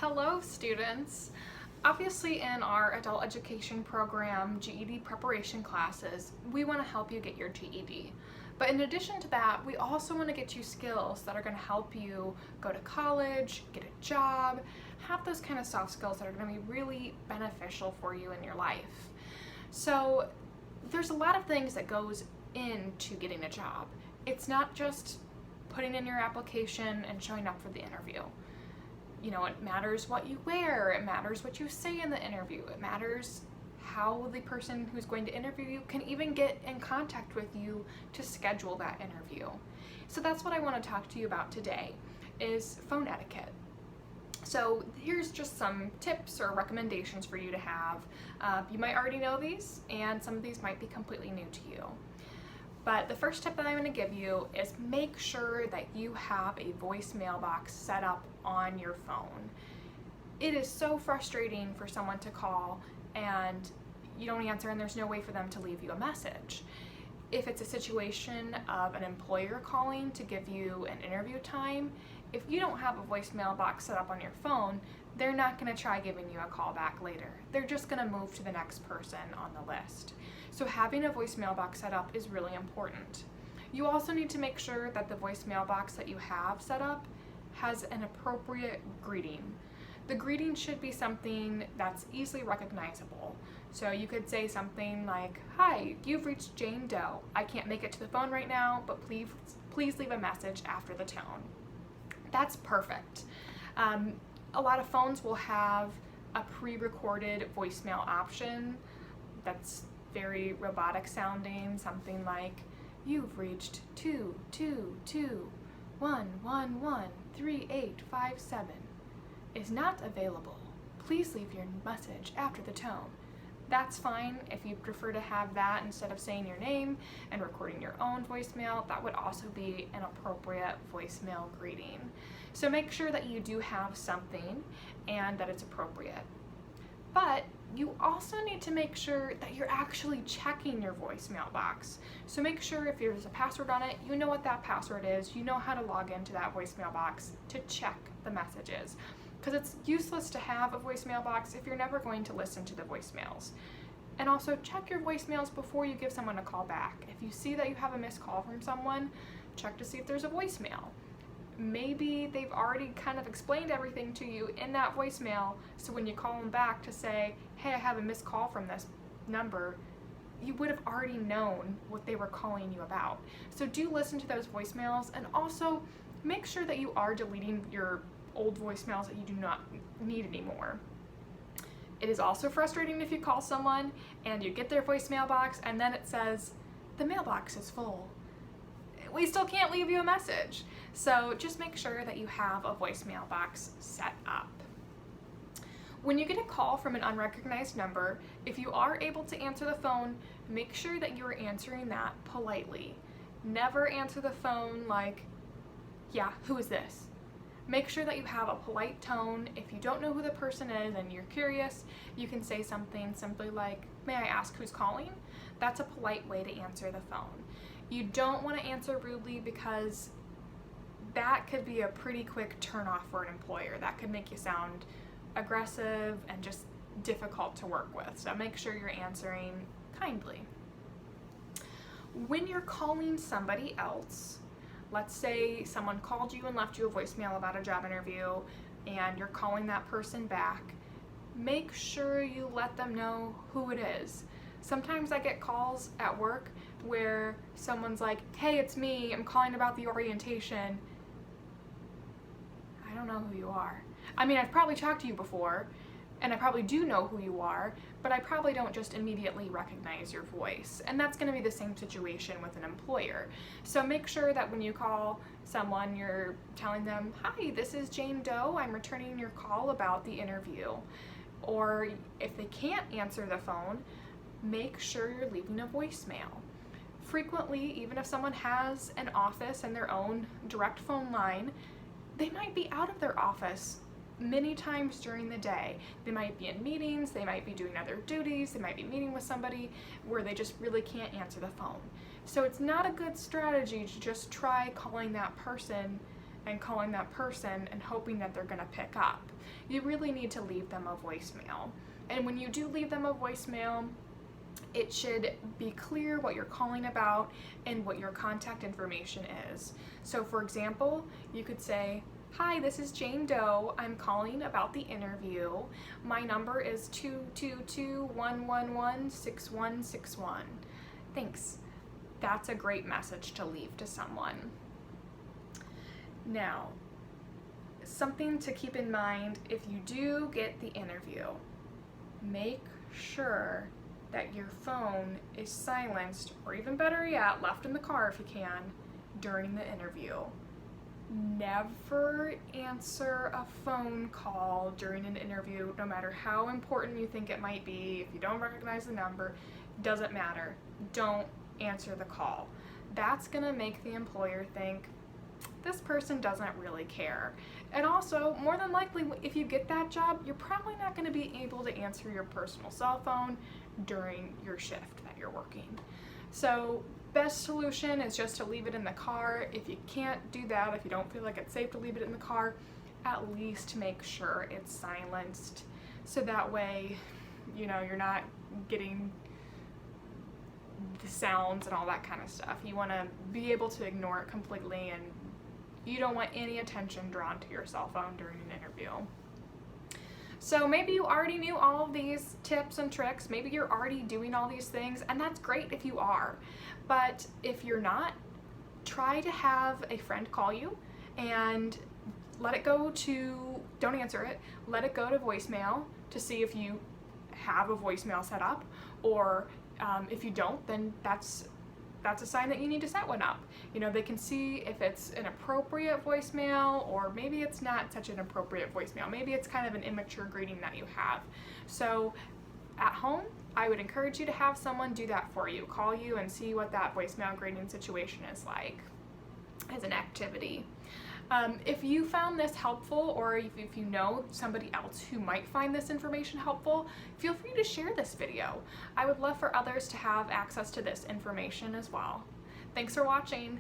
Hello students! Obviously in our adult education program GED preparation classes, we want to help you get your GED. But in addition to that, we also want to get you skills that are going to help you go to college, get a job, have those kind of soft skills that are going to be really beneficial for you in your life. So there's a lot of things that goes into getting a job. It's not just putting in your application and showing up for the interview. You know, it matters what you wear, it matters what you say in the interview, it matters how the person who's going to interview you can even get in contact with you to schedule that interview. So that's what I want to talk to you about today, is phone etiquette. So here's just some tips or recommendations for you to have. You might already know these, and some of these might be completely new to you. But the first tip that I'm going to give you is make sure that you have a voice mailbox set up on your phone. It is so frustrating for someone to call and you don't answer and there's no way for them to leave you a message. If it's a situation of an employer calling to give you an interview time, if you don't have a voice mailbox set up on your phone, they're not going to try giving you a call back later. They're just going to move to the next person on the list. So having a voice mailbox set up is really important. You also need to make sure that the voice mailbox that you have set up has an appropriate greeting. The greeting should be something that's easily recognizable. So you could say something like, "Hi, you've reached Jane Doe. I can't make it to the phone right now, but please leave a message after the tone." That's perfect. A lot of phones will have a pre-recorded voicemail option that's very robotic sounding, something like, "You've reached 222-111-3857. Is not available. Please leave your message after the tone." That's fine if you prefer to have that instead of saying your name and recording your own voicemail. That would also be an appropriate voicemail greeting. So make sure that you do have something and that it's appropriate. But you also need to make sure that you're actually checking your voicemail box. So make sure if there's a password on it, you know what that password is, you know how to log into that voicemail box to check the messages. Because it's useless to have a voicemail box if you're never going to listen to the voicemails. And also check your voicemails before you give someone a call back. If you see that you have a missed call from someone, check to see if there's a voicemail. Maybe they've already kind of explained everything to you in that voicemail, so when you call them back to say, "Hey, I have a missed call from this number," you would have already known what they were calling you about. So do listen to those voicemails, and also make sure that you are deleting your old voicemails that you do not need anymore. It is also frustrating if you call someone and you get their voicemail box and then it says, "The mailbox is full." We still can't leave you a message. So just make sure that you have a voicemail box set up. When you get a call from an unrecognized number, if you are able to answer the phone, make sure that you are answering that politely. Never answer the phone like, "Yeah, who is this?" Make sure that you have a polite tone. If you don't know who the person is and you're curious, you can say something simply like, "May I ask who's calling?" That's a polite way to answer the phone. You don't want to answer rudely because that could be a pretty quick turnoff for an employer. That could make you sound aggressive and just difficult to work with. So make sure you're answering kindly. When you're calling somebody else, let's say someone called you and left you a voicemail about a job interview and you're calling that person back, make sure you let them know who it is. Sometimes I get calls at work where someone's like, "Hey, it's me, I'm calling about the orientation." I don't know who you are. I mean, I've probably talked to you before, and I probably do know who you are, but I probably don't just immediately recognize your voice. And that's going to be the same situation with an employer. So make sure that when you call someone, you're telling them, "Hi, this is Jane Doe. I'm returning your call about the interview." Or if they can't answer the phone, make sure you're leaving a voicemail. Frequently, even if someone has an office and their own direct phone line, they might be out of their office many times during the day. They might be in meetings, they might be doing other duties, they might be meeting with somebody where they just really can't answer the phone. So it's not a good strategy to just try calling that person and calling that person and hoping that they're gonna pick up. You really need to leave them a voicemail. And when you do leave them a voicemail, it should be clear what you're calling about and what your contact information is. So for example, you could say, "Hi, this is Jane Doe. I'm calling about the interview. My number is 222-111-6161. Thanks." That's a great message to leave to someone. Now, something to keep in mind if you do get the interview, make sure that your phone is silenced, or even better yet, left in the car if you can, during the interview. Never answer a phone call during an interview, no matter how important you think it might be. If you don't recognize the number, doesn't matter. Don't answer the call. That's gonna make the employer think, this person doesn't really care. And also, more than likely, if you get that job, you're probably not going to be able to answer your personal cell phone during your shift that you're working. So, best solution is just to leave it in the car. If you can't do that, if you don't feel like it's safe to leave it in the car, at least make sure it's silenced. So that way, you're not getting the sounds and all that kind of stuff. You want to be able to ignore it completely, and you don't want any attention drawn to your cell phone during an interview. So maybe you already knew all of these tips and tricks. Maybe you're already doing all these things, and that's great if you are. But if you're not, try to have a friend call you and don't answer it, let it go to voicemail to see if you have a voicemail set up, or if you don't, then that's a sign that you need to set one up. They can see if it's an appropriate voicemail, or maybe it's not such an appropriate voicemail. Maybe it's kind of an immature greeting that you have. So at home, I would encourage you to have someone do that for you. Call you and see what that voicemail greeting situation is like as an activity. If you found this helpful, or if you know somebody else who might find this information helpful, feel free to share this video. I would love for others to have access to this information as well. Thanks for watching.